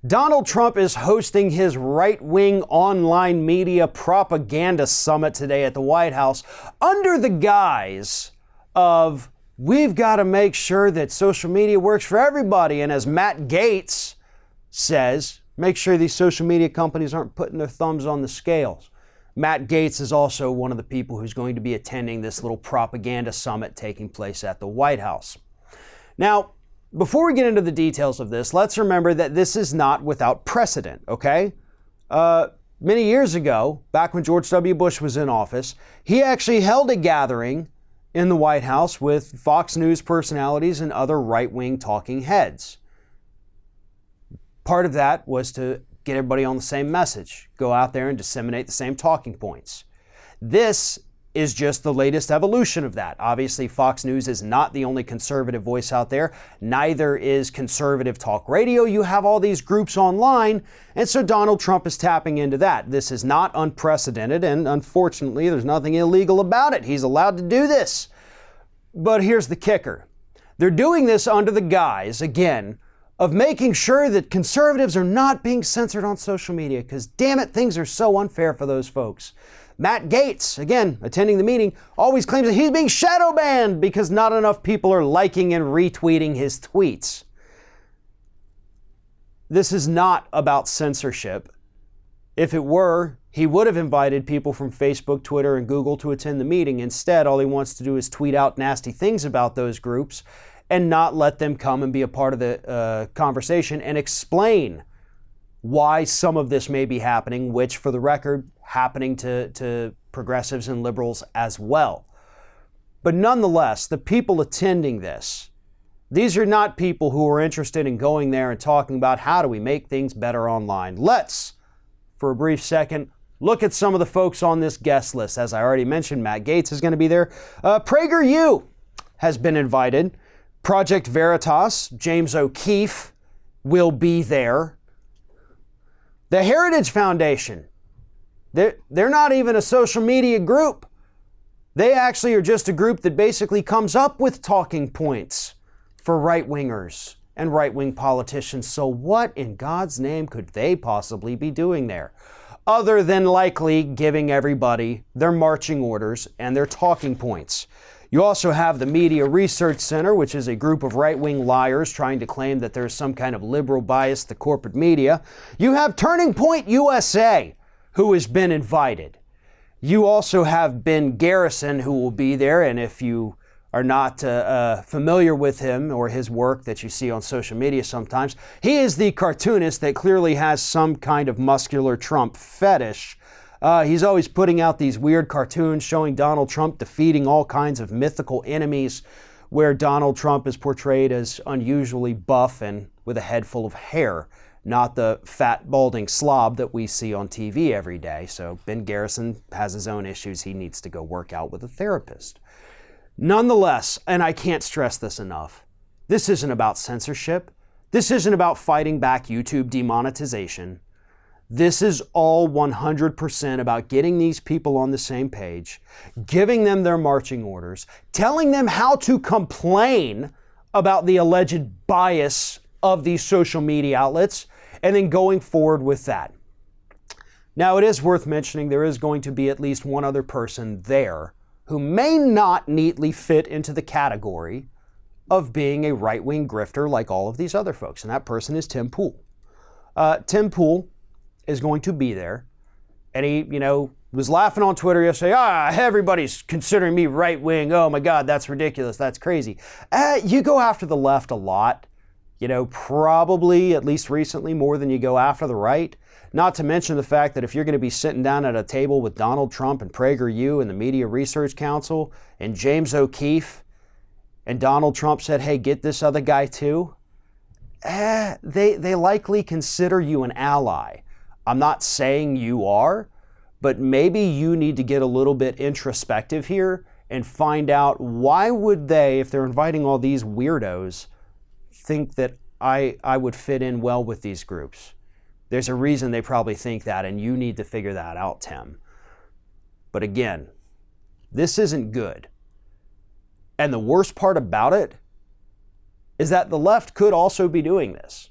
Donald Trump is hosting his right-wing online media propaganda summit today at the White House under the guise of we've got to make sure that social media works for everybody. And as Matt Gaetz says, make sure these social media companies aren't putting their thumbs on the scales. Matt Gaetz is also one of the people who's going to be attending this little propaganda summit taking place at the White House. Now, before we get into the details of this, let's remember that this is not without precedent, okay? Many years ago, back when George W. Bush was in office, he actually held a gathering in the White House with Fox News personalities and other right-wing talking heads. Part of that was to get everybody on the same message, go out there and disseminate the same talking points. This is just the latest evolution of that. Obviously, Fox News is not the only conservative voice out there. Neither is conservative talk radio. You have all these groups online, and so Donald Trump is tapping into that. This is not unprecedented, and unfortunately, there's nothing illegal about it. He's allowed to do this. But here's the kicker. They're doing this under the guise, again, of making sure that conservatives are not being censored on social media, because damn it, things are so unfair for those folks. Matt Gaetz, again, attending the meeting, always claims that he's being shadow banned because not enough people are liking and retweeting his tweets. This is not about censorship. If it were, he would have invited people from Facebook, Twitter, and Google to attend the meeting. Instead, all he wants to do is tweet out nasty things about those groups and not let them come and be a part of the conversation and explain why some of this may be happening, which, for the record, happening to progressives and liberals as well. But nonetheless, the people attending this, these are not people who are interested in going there and talking about how do we make things better online. Let's, for a brief second, look at some of the folks on this guest list. As I already mentioned, Matt Gaetz is going to be there. PragerU has been invited. Project Veritas, James O'Keefe will be there. The Heritage Foundation, they're not even a social media group. They actually are just a group that basically comes up with talking points for right-wingers and right-wing politicians. So what in God's name could they possibly be doing there? Other than likely giving everybody their marching orders and their talking points. You also have the Media Research Center, which is a group of right-wing liars trying to claim that there's some kind of liberal bias to corporate media. You have Turning Point USA, who has been invited. You also have Ben Garrison, who will be there, and if you are not familiar with him or his work that you see on social media sometimes, he is the cartoonist that clearly has some kind of muscular Trump fetish. He's always putting out these weird cartoons showing Donald Trump defeating all kinds of mythical enemies, where Donald Trump is portrayed as unusually buff and with a head full of hair, not the fat, balding slob that we see on TV every day. So Ben Garrison has his own issues he needs to go work out with a therapist. Nonetheless, and I can't stress this enough, this isn't about censorship. This isn't about fighting back YouTube demonetization. This is all 100% about getting these people on the same page, giving them their marching orders, telling them how to complain about the alleged bias of these social media outlets, and then going forward with that. Now, it is worth mentioning there is going to be at least one other person there who may not neatly fit into the category of being a right-wing grifter like all of these other folks, and that person is Tim Pool. Tim Pool is going to be there, and he, was laughing on Twitter yesterday. Everybody's considering me right-wing. Oh my God, that's ridiculous. That's crazy. You go after the left a lot, probably at least recently more than you go after the right. Not to mention the fact that if you're going to be sitting down at a table with Donald Trump and PragerU and the Media Research Council and James O'Keefe, and Donald Trump said, hey, get this other guy too, they likely consider you an ally. I'm not saying you are, but maybe you need to get a little bit introspective here and find out why would they, if they're inviting all these weirdos, think that I would fit in well with these groups. There's a reason they probably think that, and you need to figure that out, Tim. But again, this isn't good. And the worst part about it is that the left could also be doing this.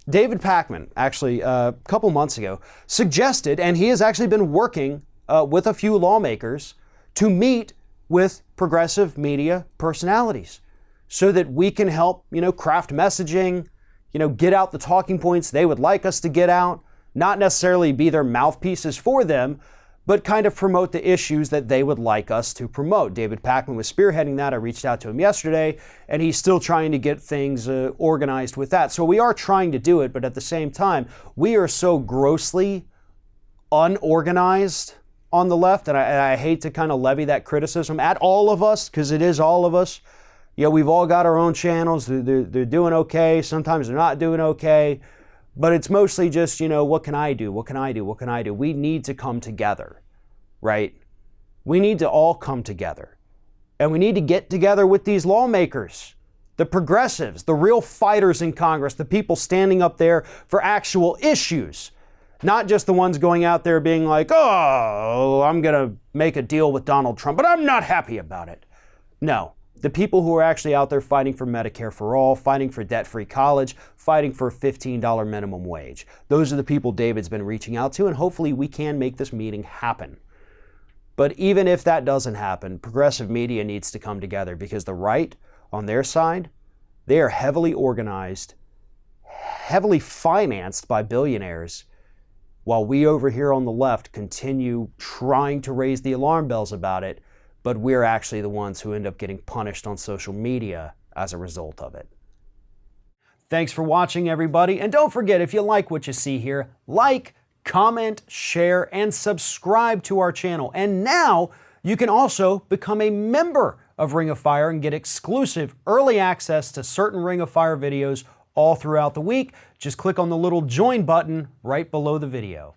David Pakman, actually, a couple months ago, suggested, and he has actually been working with a few lawmakers to meet with progressive media personalities so that we can help, craft messaging, get out the talking points they would like us to get out, not necessarily be their mouthpieces for them, but kind of promote the issues that they would like us to promote. David Pakman was spearheading that. I reached out to him yesterday, and he's still trying to get things organized with that. So we are trying to do it, but at the same time, we are so grossly unorganized on the left, and I hate to kind of levy that criticism at all of us, because it is all of us. We've all got our own channels. They're doing okay. Sometimes they're not doing okay. But it's mostly just, what can I do? What can I do? What can I do? We need to come together, right? We need to all come together. And we need to get together with these lawmakers, the progressives, the real fighters in Congress, the people standing up there for actual issues, not just the ones going out there being like, oh, I'm going to make a deal with Donald Trump, but I'm not happy about it. No. The people who are actually out there fighting for Medicare for all, fighting for debt-free college, fighting for a $15 minimum wage. Those are the people David's been reaching out to, and hopefully we can make this meeting happen. But even if that doesn't happen, progressive media needs to come together because the right, on their side, they are heavily organized, heavily financed by billionaires, while we over here on the left continue trying to raise the alarm bells about it, but we're actually the ones who end up getting punished on social media as a result of it. Thanks for watching, everybody. And don't forget, if you like what you see here, like, comment, share, and subscribe to our channel. And now you can also become a member of Ring of Fire and get exclusive early access to certain Ring of Fire videos all throughout the week. Just click on the little join button right below the video.